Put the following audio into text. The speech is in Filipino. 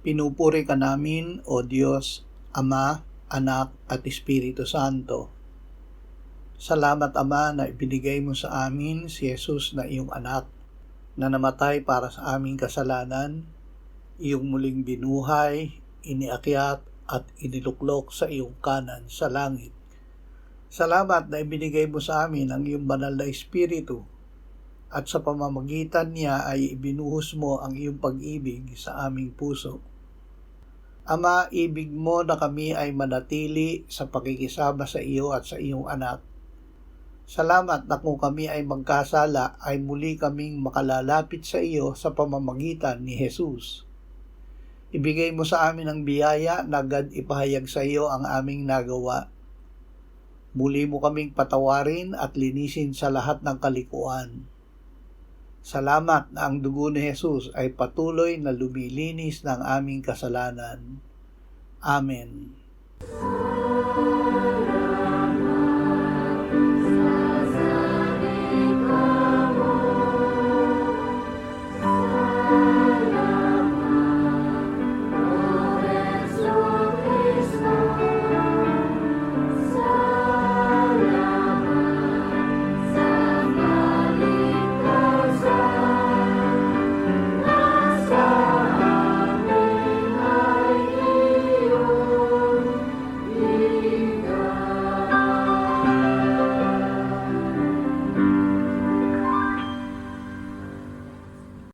Pinupuri ka namin, O Diyos, Ama, Anak at Espiritu Santo. Salamat, Ama, na ibinigay mo sa amin si Jesus na iyong anak, na namatay para sa aming kasalanan, iyong muling binuhay, iniakyat at iniluklok sa iyong kanan sa langit. Salamat na ibinigay mo sa amin ang iyong banal na Espiritu, at sa pamamagitan niya ay ibinuhos mo ang iyong pag-ibig sa aming puso. Ama, ibig mo na kami ay manatili sa pakikisama sa iyo at sa iyong anak. Salamat na kung kami ay magkasala ay muli kaming makalalapit sa iyo sa pamamagitan ni Jesus. Ibigay mo sa amin ang biyaya na agad ipahayag sa iyo ang aming nagawa. Muli mo kaming patawarin at linisin sa lahat ng kalikuan. Salamat na ang dugo ni Jesus ay patuloy na lumilinis ng aming kasalanan. Amen.